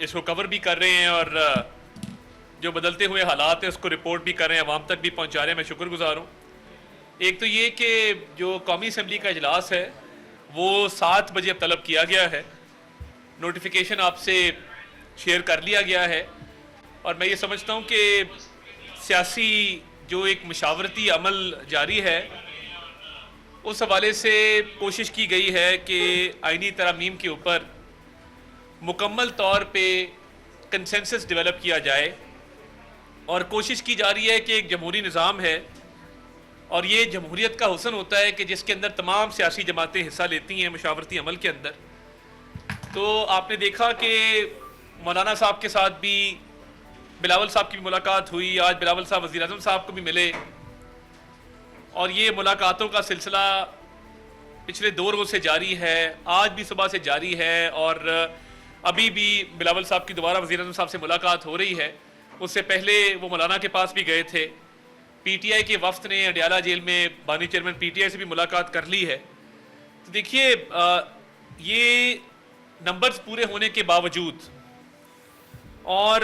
اس کو کور بھی کر رہے ہیں اور جو بدلتے ہوئے حالات ہیں اس کو رپورٹ بھی کر رہے ہیں, عوام تک بھی پہنچا رہے ہیں. میں شکر گزار ہوں. ایک تو یہ کہ جو قومی اسمبلی کا اجلاس ہے وہ 7 بجے اب طلب کیا گیا ہے, نوٹیفیکیشن آپ سے شیئر کر لیا گیا ہے, اور میں یہ سمجھتا ہوں کہ سیاسی جو ایک مشاورتی عمل جاری ہے اس حوالے سے کوشش کی گئی ہے کہ آئینی ترامیم کے اوپر مکمل طور پہ کنسنسس ڈیولپ کیا جائے, اور کوشش کی جا رہی ہے کہ ایک جمہوری نظام ہے اور یہ جمہوریت کا حسن ہوتا ہے کہ جس کے اندر تمام سیاسی جماعتیں حصہ لیتی ہیں مشاورتی عمل کے اندر. تو آپ نے دیکھا کہ مولانا صاحب کے ساتھ بھی بلاول صاحب کی بھی ملاقات ہوئی, آج بلاول صاحب وزیر اعظم صاحب کو بھی ملے, اور یہ ملاقاتوں کا سلسلہ پچھلے 2 روز سے جاری ہے, آج بھی صبح سے جاری ہے, اور ابھی بھی بلاول صاحب کی دوبارہ وزیر اعظم صاحب سے ملاقات ہو رہی ہے. اس سے پہلے وہ مولانا کے پاس بھی گئے تھے. پی ٹی آئی کے وفد نے اڈیالہ جیل میں بانی چیئرمین پی ٹی آئی سے بھی ملاقات کر لی ہے. تو دیکھیے یہ نمبرز پورے ہونے کے باوجود اور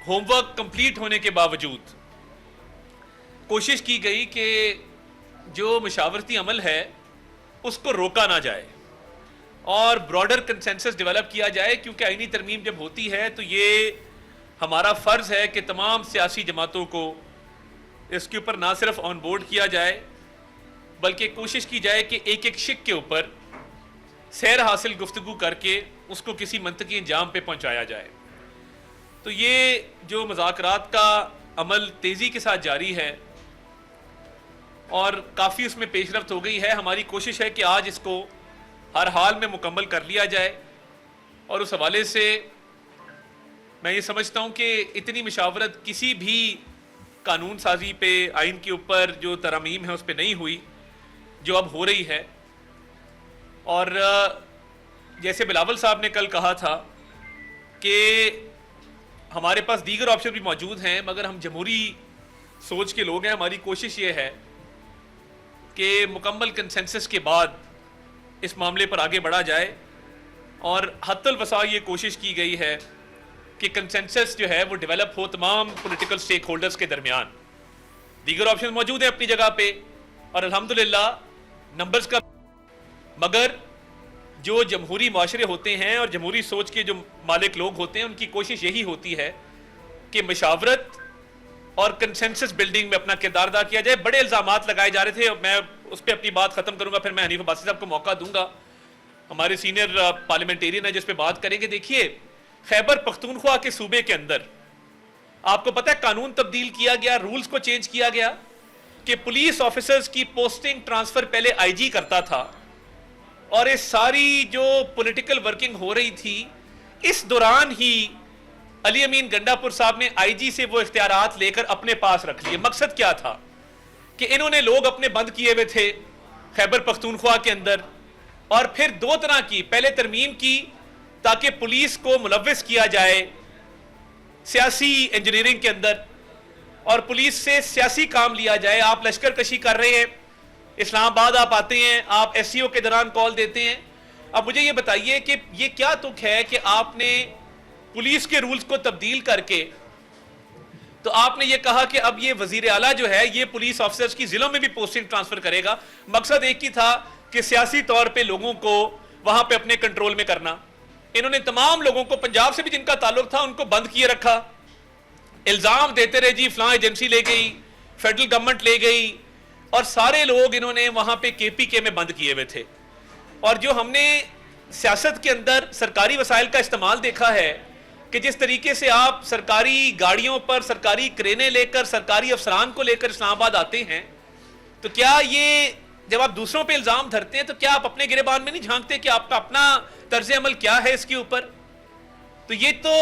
ہوم ورک کمپلیٹ ہونے کے باوجود کوشش کی گئی کہ جو مشاورتی عمل ہے اس کو روکا نہ جائے اور براڈر کنسنسس ڈیولپ کیا جائے, کیونکہ آئینی ترمیم جب ہوتی ہے تو یہ ہمارا فرض ہے کہ تمام سیاسی جماعتوں کو اس کے اوپر نہ صرف آن بورڈ کیا جائے بلکہ کوشش کی جائے کہ ایک ایک شق کے اوپر سیر حاصل گفتگو کر کے اس کو کسی منطقی انجام پہ پہنچایا جائے. تو یہ جو مذاکرات کا عمل تیزی کے ساتھ جاری ہے اور کافی اس میں پیش رفت ہو گئی ہے. ہماری کوشش ہے کہ آج اس کو ہر حال میں مکمل کر لیا جائے, اور اس حوالے سے میں یہ سمجھتا ہوں کہ اتنی مشاورت کسی بھی قانون سازی پہ آئین کے اوپر جو ترامیم ہے اس پہ نہیں ہوئی جو اب ہو رہی ہے. اور جیسے بلاول صاحب نے کل کہا تھا کہ ہمارے پاس دیگر آپشن بھی موجود ہیں, مگر ہم جمہوری سوچ کے لوگ ہیں. ہماری کوشش یہ ہے کہ مکمل کنسنسس کے بعد اس معاملے پر آگے بڑھا جائے, اور حتی الوسع یہ کوشش کی گئی ہے کہ کنسنسس جو ہے وہ ڈیولپ ہو تمام پولیٹیکل سٹیک ہولڈرز کے درمیان. دیگر آپشن موجود ہیں اپنی جگہ پہ اور الحمدللہ نمبرز کا, مگر جو جمہوری معاشرے ہوتے ہیں اور جمہوری سوچ کے جو مالک لوگ ہوتے ہیں ان کی کوشش یہی ہوتی ہے کہ مشاورت اور کنسنسس بلڈنگ میں اپنا کردار ادا کیا جائے. بڑے الزامات لگائے جا رہے تھے, اور میں اس پہ اپنی بات ختم کروں گا, پھر میں حنیف عباسی صاحب کو موقع دوں گا, ہمارے سینئر پارلیمنٹیرین ہیں جس پہ بات کریں گے. دیکھیے خیبر پختونخوا کے صوبے کے اندر آپ کو پتہ ہے قانون تبدیل کیا گیا, رولز کو چینج کیا گیا کہ پولیس آفیسرز کی پوسٹنگ ٹرانسفر پہلے آئی جی کرتا تھا, اور اس ساری جو پولیٹیکل ورکنگ ہو رہی تھی اس دوران ہی علی امین گنڈا پور صاحب نے آئی جی سے وہ اختیارات لے کر اپنے پاس رکھ لیے. مقصد کیا تھا کہ انہوں نے لوگ اپنے بند کیے ہوئے تھے خیبر پختونخوا کے اندر, اور پھر 2 طرح کی پہلے ترمیم کی تاکہ پولیس کو ملوث کیا جائے سیاسی انجینئرنگ کے اندر اور پولیس سے سیاسی کام لیا جائے. آپ لشکر کشی کر رہے ہیں, اسلام آباد آپ آتے ہیں, آپ ایس سی او کے دوران کال دیتے ہیں. اب مجھے یہ بتائیے کہ یہ کیا تک ہے کہ آپ نے پولیس کے رولز کو تبدیل کر کے تو آپ نے یہ کہا کہ اب یہ وزیر اعلیٰ جو ہے یہ پولیس آفیسرز کی ضلعوں میں بھی پوسٹنگ ٹرانسفر کرے گا. مقصد ایک ہی تھا کہ سیاسی طور پہ لوگوں کو وہاں پہ اپنے کنٹرول میں کرنا. انہوں نے تمام لوگوں کو پنجاب سے بھی جن کا تعلق تھا ان کو بند کیے رکھا, الزام دیتے رہے جی فلاں ایجنسی لے گئی, فیڈرل گورنمنٹ لے گئی, اور سارے لوگ انہوں نے وہاں پہ کے پی کے میں بند کیے ہوئے تھے. اور جو ہم نے سیاست کے اندر سرکاری وسائل کا استعمال دیکھا ہے کہ جس طریقے سے آپ سرکاری گاڑیوں پر سرکاری کرینیں لے کر سرکاری افسران کو لے کر اسلام آباد آتے ہیں, تو کیا یہ جب آپ دوسروں پہ الزام دھرتے ہیں تو کیا آپ اپنے گریبان میں نہیں جھانکتے کہ آپ کا اپنا طرز عمل کیا ہے اس کے اوپر؟ تو یہ تو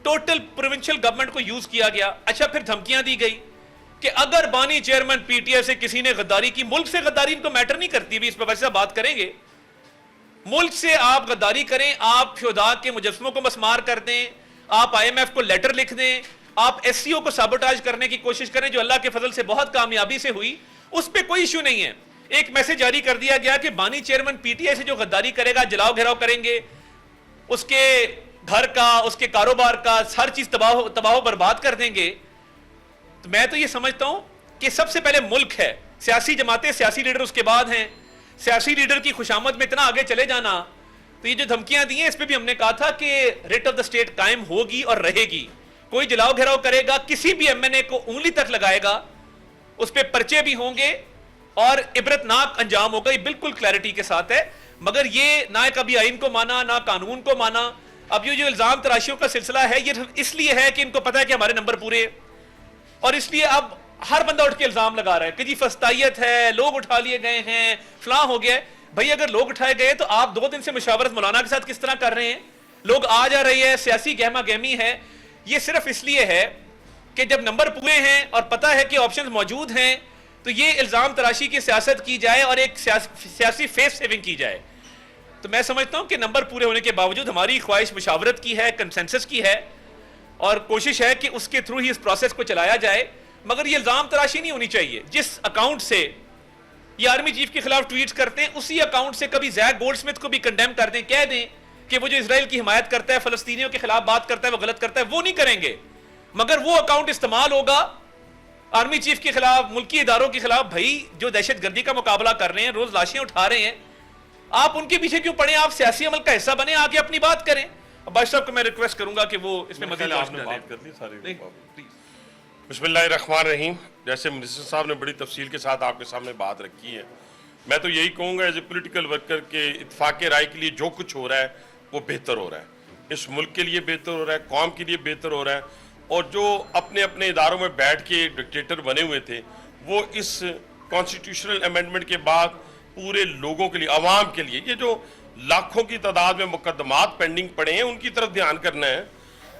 ٹوٹل پروونشل گورنمنٹ کو یوز کیا گیا. اچھا پھر دھمکیاں دی گئی کہ اگر بانی چیئرمین پی ٹی آئی سے کسی نے غداری کی, ملک سے غداری ان کو میٹر نہیں کرتی, بھی اس پہ ویسے بات کریں گے, ملک سے آپ غداری کریں, آپ شہداء کے مجسموں کو مسمار کر دیں, آپ آئی ایم ایف کو لیٹر لکھ دیں, آپ ایس سی او کو سابوٹاج کرنے کی کوشش کریں جو اللہ کے فضل سے بہت کامیابی سے ہوئی, اس پہ کوئی ایشو نہیں ہے. ایک میسج جاری کر دیا گیا کہ بانی چیئرمین پی ٹی آئی سے جو غداری کرے گا جلاؤ گھیراؤ کریں گے, اس کے گھر کا، اس کے کاروبار کا، ہر چیز تباہ و برباد کر دیں گے. تو میں تو یہ سمجھتا ہوں کہ سب سے پہلے ملک ہے، سیاسی جماعتیں، سیاسی لیڈر اس کے بعد ہیں. سیاسی لیڈر کی خوشامد میں اتنا آگے چلے جانا، تو یہ جو دھمکیاں دی ہیں اس پہ بھی ہم نے کہا تھا کہ ریٹ آف دا اسٹیٹ قائم ہوگی اور رہے گی. کوئی جلاؤ گھیراؤ کرے گا، کسی بھی ایم این اے کو انگلی تک لگائے گا، اس پہ پرچے بھی ہوں گے اور عبرتناک انجام ہوگا. یہ بالکل کلیئرٹی کے ساتھ ہے. مگر یہ نہ کبھی آئین کو مانا نہ قانون کو مانا. اب یہ جو الزام تراشیوں کا سلسلہ ہے یہ اس لیے ہے کہ ان کو پتا ہے کہ ہمارے نمبر پورے، اور اس لیے اب ہر بندہ اٹھ کے الزام لگا رہا ہے کہ جی فسطائیت ہے، لوگ اٹھا لیے گئے ہیں، فلاں ہو گیا ہے. بھائی اگر لوگ اٹھائے گئے تو آپ 2 دن سے مشاورت مولانا کے ساتھ کس طرح کر رہے ہیں؟ لوگ آ جا رہی ہے، سیاسی گہما گہمی ہے. یہ صرف اس لیے ہے کہ جب نمبر پورے ہیں اور پتہ ہے کہ آپشنز موجود ہیں تو یہ الزام تراشی کی سیاست کی جائے اور ایک سیاسی فیس سیونگ کی جائے. تو میں سمجھتا ہوں کہ نمبر پورے ہونے کے باوجود ہماری خواہش مشاورت کی ہے، کنسنسس کی ہے، اور کوشش ہے کہ اس کے تھرو ہی اس پروسیس کو چلایا جائے. مگر یہ الزام تراشی نہیں ہونی چاہیے. جس اکاؤنٹ سے یہ آرمی چیف کے خلاف ٹویٹس کرتے ہیں اسی اکاؤنٹ سے کبھی زیک گولڈ سمتھ کو بھی کنڈیم کر دیں، کہہ دیں کہ وہ جو اسرائیل کی حمایت کرتا ہے، فلسطینیوں کے خلاف بات کرتا ہے، وہ غلط کرتا ہے. وہ نہیں کریں گے، مگر وہ اکاؤنٹ استعمال ہوگا آرمی چیف کے خلاف، ملکی اداروں کے خلاف. بھائی جو دہشت گردی کا مقابلہ کر رہے ہیں، روز لاشیں اٹھا رہے ہیں، آپ ان کے پیچھے کیوں پڑیں؟ آپ سیاسی عمل کا حصہ بنیں، آگے اپنی بات کریں. بادشاہ صاحب کو میں ریکویسٹ کروں گا کہ وہ اس میں مزید بات کر لی. بسم اللہ الرحمن الرحیم. جیسے منسٹر صاحب نے بڑی تفصیل کے ساتھ آپ کے سامنے بات رکھی ہے، میں تو یہی کہوں گا ایز اے پولیٹیکل ورکر کہ اتفاق رائے کے لیے جو کچھ ہو رہا ہے وہ بہتر ہو رہا ہے. اس ملک کے لیے بہتر ہو رہا ہے، قوم کے لیے بہتر ہو رہا ہے. اور جو اپنے اپنے اداروں میں بیٹھ کے ڈکٹیٹر بنے ہوئے تھے وہ اس کانسٹیٹیوشنل امینڈمنٹ کے بعد پورے لوگوں کے لیے، عوام کے لیے، یہ جو لاکھوں کی تعداد میں مقدمات پینڈنگ پڑے ہیں ان کی طرف دھیان کرنا ہے.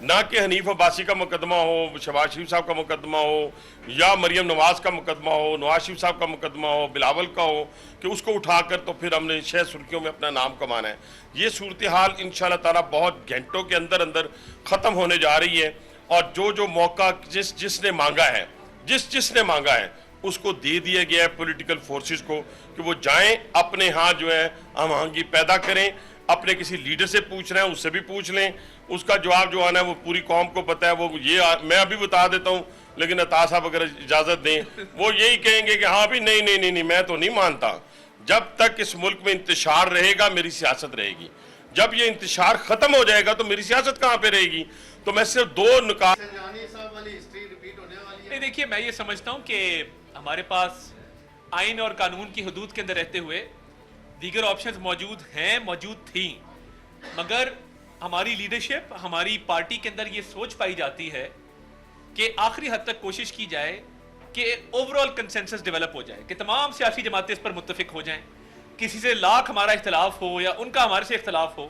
نہ کہ حنیف عباسی کا مقدمہ ہو، شہباز شریف صاحب کا مقدمہ ہو، یا مریم نواز کا مقدمہ ہو، نواز شریف صاحب کا مقدمہ ہو، بلاول کا ہو، کہ اس کو اٹھا کر تو پھر ہم نے 6 سرخیوں میں اپنا نام کمانا ہے. یہ صورتحال انشاءاللہ تعالیٰ بہت گھنٹوں کے اندر اندر ختم ہونے جا رہی ہے. اور جو موقع جس نے مانگا ہے، جس نے مانگا ہے اس کو دے دیا گیا ہے پولیٹیکل فورسز کو کہ وہ جائیں اپنے ہاں جو ہے ہم آہنگی پیدا کریں. اپنے کسی لیڈر سے پوچھ رہے ہیں اس سے بھی پوچھ لیں، اس کا جواب جو آنا ہے وہ پوری قوم کو پتہ ہے. وہ یہ میں ابھی بتا دیتا ہوں، لیکن عطا صاحب اگر اجازت دیں وہ یہی کہیں گے کہ ہاں بھی نہیں میں تو نہیں مانتا. جب تک اس ملک میں انتشار رہے گا میری سیاست رہے گی. جب یہ انتشار ختم ہو جائے گا تو میری سیاست کہاں پہ رہے گی؟ تو میں صرف 2 نکات. نہیں دیکھیے، میں یہ سمجھتا ہوں کہ ہمارے پاس آئین اور قانون کی حدود کے اندر رہتے ہوئے دیگر آپشنز موجود ہیں، موجود تھیں، مگر ہماری لیڈرشپ، ہماری پارٹی کے اندر یہ سوچ پائی جاتی ہے کہ آخری حد تک کوشش کی جائے کہ اوورآل کنسنسس ڈیولپ ہو جائے، کہ تمام سیاسی جماعتیں اس پر متفق ہو جائیں. کسی سے لاکھ ہمارا اختلاف ہو یا ان کا ہمارے سے اختلاف ہو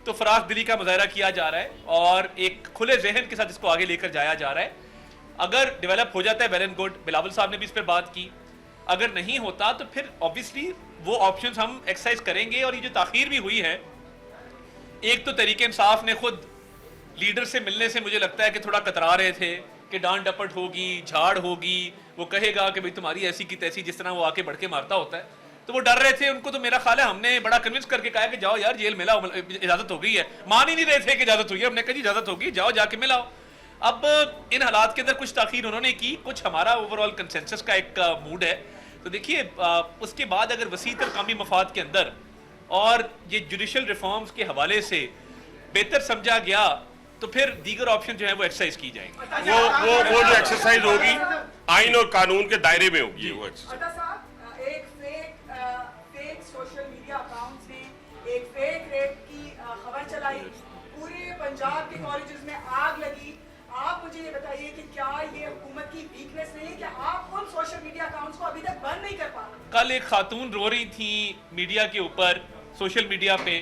تو فراخ دلی کا مظاہرہ کیا جا رہا ہے اور ایک کھلے ذہن کے ساتھ اس کو آگے لے کر جایا جا رہا ہے. اگر ڈیولپ ہو جاتا ہے ویل اینڈ گڈ. بلاول صاحب نے بھی اس پر بات کی. اگر نہیں ہوتا تو پھر obviously وہ آپشنز ہم ایکسرسائز کریں گے. اور یہ جو تاخیر بھی ہوئی ہے، ایک تو تحریک انصاف نے خود لیڈر سے ملنے سے مجھے لگتا ہے کہ تھوڑا کترا رہے تھے کہ ڈانٹ ڈپٹ ہوگی، جھاڑ ہوگی، وہ کہے گا کہ بھئی تمہاری ایسی کی تیسی، جس طرح وہ آ کے بڑھ کے مارتا ہوتا ہے. تو وہ ڈر رہے تھے. ان کو تو میرا خیال ہے ہم نے بڑا کنونس کر کے کہا کہ جاؤ یار جیل ملاؤ، اجازت ہو گئی ہے. مان ہی نہیں رہے تھے کہ اجازت ہوئی ہے. ہم نے کہا جی اجازت ہوگی، جاؤ جا کے ملاؤ. اب ان حالات کے اندر کچھ تاخیر انہوں نے کی، کچھ ہمارا اوورآل کنسنسس کا ایک موڈ ہے. تو دیکھیے اس کے بعد اگر وسیع تر قومی مفاد کے اندر اور یہ جوڈیشل ریفارمز کے حوالے سے بہتر سمجھا گیا تو پھر دیگر آپشن جو ہیں وہ ایکسرسائز کی جائیں گی. وہ جو ایکسرسائز ہوگی آئین اور قانون کے دائرے میں ہوگی. وہ ایک فیک سوشل میڈیا اکاؤنٹس نے ایک فیک ریپ کی خبر چلائی، پورے پنجاب کے کالجز میں آگ لگی. آپ مجھے یہ بتائیے کہ کیا یہ حکومت کی ویکنس نہیں ہے کہ آپ ان سوشل میڈیا اکاؤنٹس کو ابھی تک بند نہیں کر پا رہے؟ کل ایک خاتون رو رہی تھی میڈیا کے اوپر، سوشل میڈیا پہ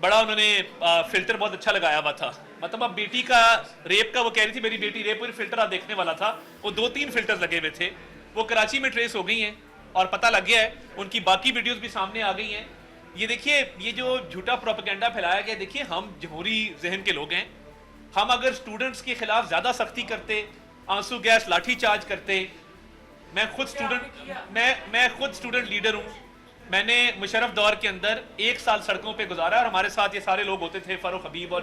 بڑا انہوں نے فلٹر بہت اچھا لگایا ہوا تھا. مطلب اب بیٹی کا ریپ کا وہ کہہ رہی تھی میری بیٹی ریپ ہوئی، فلٹر آپ دیکھنے والا تھا. وہ 2-3 فلٹرز لگے ہوئے تھے. وہ کراچی میں ٹریس ہو گئی ہیں اور پتہ لگ گیا ہے. ان کی باقی ویڈیوز بھی سامنے آ گئی ہیں. یہ دیکھیے یہ جو جھوٹا پروپیگنڈا پھیلایا گیا، دیکھیے ہم جمہوری ذہن کے لوگ ہیں. ہم اگر سٹوڈنٹس کے خلاف زیادہ سختی کرتے، آنسو گیس لاٹھی چارج کرتے. میں خود سٹوڈنٹ لیڈر ہوں. میں نے مشرف دور کے اندر 1 سال سڑکوں پہ گزارا اور ہمارے ساتھ یہ سارے لوگ ہوتے تھے، فاروق حبیب اور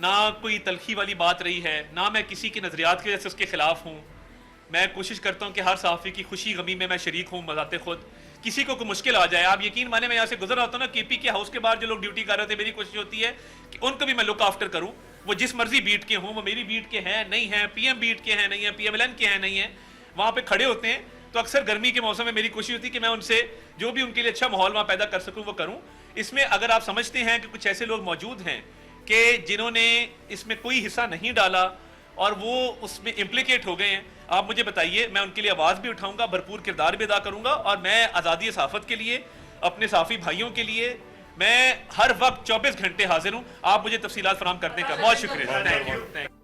نہ کوئی تلخی والی بات رہی ہے، نہ میں کسی کے نظریات کی وجہ سے اس کے خلاف ہوں. میں کوشش کرتا ہوں کہ ہر صحافی کی خوشی غمی میں شریک ہوں بذات خود. کسی کو کوئی مشکل آ جائے، آپ یقین مانیں میں یہاں سے گزر رہا ہوتا ہوں نا کے پی کے ہاؤس کے باہر جو لوگ ڈیوٹی کر رہے تھے، میری کوشش ہوتی ہے کہ ان کو بھی میں لک آفٹر کروں. وہ جس مرضی بیٹ کے ہوں، وہ میری بیٹ کے ہیں نہیں ہیں، پی ایم بیٹ کے ہیں نہیں ہیں، پی ایم ایل این کے ہیں نہیں ہیں، وہاں پہ کھڑے ہوتے ہیں. تو اکثر گرمی کے موسم میں میری کوشش ہوتی ہے کہ میں ان سے جو بھی ان کے لیے اچھا ماحول وہاں پیدا کر سکوں وہ کروں. اس میں اگر آپ سمجھتے ہیں کہ کچھ ایسے لوگ موجود ہیں کہ جنہوں نے اس میں کوئی حصہ نہیں ڈالا اور وہ اس میں امپلیکیٹ ہو گئے ہیں، آپ مجھے بتائیے، میں ان کے لیے آواز بھی اٹھاؤں گا، بھرپور کردار بھی ادا کروں گا. اور میں آزادی صحافت کے لیے، اپنے صحافی بھائیوں کے لیے میں ہر وقت 24 گھنٹے حاضر ہوں. آپ مجھے تفصیلات فراہم کرنے کا بہت شکریہ. Thank you.